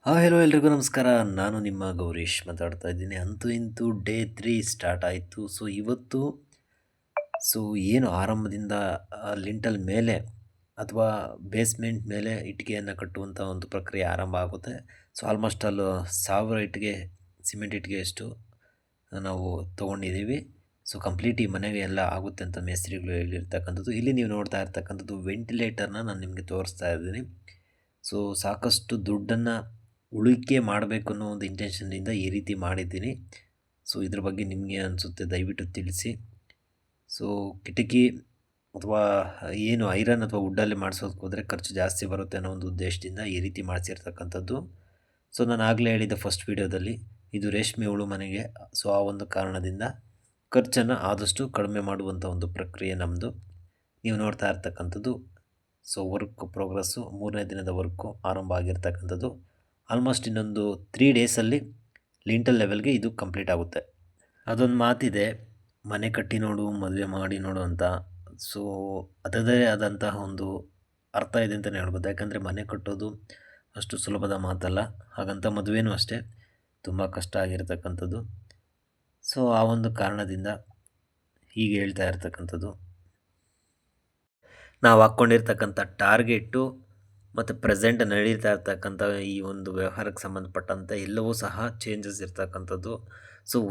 Hello ಎಲ್ರಿಗೂ ನಮಸ್ಕಾರ. ನಾನು ನಿಮ್ಮ ಗೌರೀಶ್ ಮಾತಾಡ್ತಾ ಇದ್ದೀನಿ. ಅಂತೂ ಇಂತೂ ಡೇ 3 ಸ್ಟಾರ್ಟ್ ಆಯಿತು. ಇವತ್ತು ಏನು ಆರಂಭದಿಂದ ಲಿಂಟಲ್ ಮೇಲೆ ಅಥವಾ ಬೇಸ್ಮೆಂಟ್ ಮೇಲೆ ಇಟ್ಟಿಗೆಯನ್ನು ಕಟ್ಟುವಂಥ ಒಂದು ಪ್ರಕ್ರಿಯೆ ಆರಂಭ ಆಗುತ್ತೆ. ಆಲ್ಮೋಸ್ಟ್ ಆಲ್ 1000 ಇಟ್ಟಿಗೆ, ಸಿಮೆಂಟ್ ಇಟ್ಟಿಗೆಯಷ್ಟು ನಾವು ತೊಗೊಂಡಿದ್ದೀವಿ. ಕಂಪ್ಲೀಟ್ ಈ ಮನೆಗೆ ಎಲ್ಲ ಆಗುತ್ತೆ ಅಂತ ಮೇಸ್ತ್ರಿಗಳು ಹೇಳಿರ್ತಕ್ಕಂಥದ್ದು. ಇಲ್ಲಿ ನೀವು ನೋಡ್ತಾ ಇರ್ತಕ್ಕಂಥದ್ದು ವೆಂಟಿಲೇಟರ್ನ ನಾನು ನಿಮಗೆ ತೋರಿಸ್ತಾ ಇದ್ದೀನಿ. ಸಾಕಷ್ಟು ದುಡ್ಡನ್ನು ಉಳಿಕೆ ಮಾಡಬೇಕು ಅನ್ನೋ ಒಂದು ಇಂಟೆನ್ಷನ್ನಿಂದ ಈ ರೀತಿ ಮಾಡಿದ್ದೀನಿ. ಇದ್ರ ಬಗ್ಗೆ ನಿಮಗೆ ಅನಿಸುತ್ತೆ ದಯವಿಟ್ಟು ತಿಳಿಸಿ. ಕಿಟಕಿ ಅಥವಾ ಏನು ಐರನ್ ಅಥವಾ ವುಡ್ಡಲ್ಲಿ ಮಾಡಿಸೋದಕ್ಕೆ ಹೋದರೆ ಖರ್ಚು ಜಾಸ್ತಿ ಬರುತ್ತೆ ಅನ್ನೋ ಒಂದು ಉದ್ದೇಶದಿಂದ ಈ ರೀತಿ ಮಾಡಿಸಿರ್ತಕ್ಕಂಥದ್ದು. ನಾನು ಆಗಲೇ ಹೇಳಿದ್ದ ಫಸ್ಟ್ ವೀಡಿಯೋದಲ್ಲಿ ಇದು ರೇಷ್ಮೆ ಹುಳು ಮನೆಗೆ. ಆ ಒಂದು ಕಾರಣದಿಂದ ಖರ್ಚನ್ನು ಆದಷ್ಟು ಕಡಿಮೆ ಮಾಡುವಂಥ ಒಂದು ಪ್ರಕ್ರಿಯೆ ನಮ್ಮದು. ನೀವು ನೋಡ್ತಾ ಇರ್ತಕ್ಕಂಥದ್ದು ವರ್ಕ್ ಪ್ರೋಗ್ರೆಸ್ಸು 3ನೇ ದಿನದ ವರ್ಕು ಆರಂಭ ಆಗಿರ್ತಕ್ಕಂಥದ್ದು. ಆಲ್ಮೋಸ್ಟ್ ಇನ್ನೊಂದು 3 ಡೇಸಲ್ಲಿ ಲಿಂಟಲ್ ಲೆವೆಲ್ಗೆ ಇದು ಕಂಪ್ಲೀಟ್ ಆಗುತ್ತೆ. ಅದೊಂದು ಮಾತಿದೆ, ಮನೆ ಕಟ್ಟಿ ನೋಡು ಮದುವೆ ಮಾಡಿ ನೋಡು ಅಂತ. ಅದರದೇ ಆದಂತಹ ಒಂದು ಅರ್ಥ ಇದೆ ಅಂತಲೇ ಹೇಳ್ಬೋದು. ಯಾಕಂದರೆ ಮನೆ ಕಟ್ಟೋದು ಅಷ್ಟು ಸುಲಭದ ಮಾತಲ್ಲ. ಹಾಗಂತ ಮದುವೆನೂ ಅಷ್ಟೇ ತುಂಬ ಕಷ್ಟ ಆಗಿರ್ತಕ್ಕಂಥದ್ದು. ಆ ಒಂದು ಕಾರಣದಿಂದ ಹೀಗೆ ಹೇಳ್ತಾ ಇರ್ತಕ್ಕಂಥದ್ದು. ನಾವು ಹಾಕ್ಕೊಂಡಿರ್ತಕ್ಕಂಥ ಟಾರ್ಗೆಟು ಮತ್ತು ಪ್ರೆಸೆಂಟ್ ನಡೀತಾ ಇರ್ತಕ್ಕಂಥ ಈ ಒಂದು ವ್ಯವಹಾರಕ್ಕೆ ಸಂಬಂಧಪಟ್ಟಂತೆ ಎಲ್ಲವೂ ಸಹ ಚೇಂಜಸ್ ಇರ್ತಕ್ಕಂಥದ್ದು.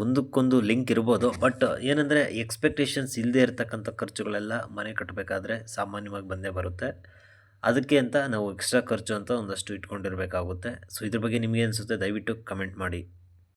ಒಂದಕ್ಕೊಂದು ಲಿಂಕ್ ಇರ್ಬೋದು. ಬಟ್ ಏನಂದರೆ ಎಕ್ಸ್ಪೆಕ್ಟೇಷನ್ಸ್ ಇಲ್ಲದೆ ಇರತಕ್ಕಂಥ ಖರ್ಚುಗಳೆಲ್ಲ ಮನೆ ಕಟ್ಟಬೇಕಾದ್ರೆ ಸಾಮಾನ್ಯವಾಗಿ ಬಂದೇ ಬರುತ್ತೆ. ಅದಕ್ಕೆ ಅಂತ ನಾವು ಎಕ್ಸ್ಟ್ರಾ ಖರ್ಚು ಅಂತ ಒಂದಷ್ಟು ಇಟ್ಕೊಂಡಿರಬೇಕಾಗುತ್ತೆ. ಇದ್ರ ಬಗ್ಗೆ ನಿಮಗೆ ಅನಿಸುತ್ತೆ ದಯವಿಟ್ಟು ಕಮೆಂಟ್ ಮಾಡಿ.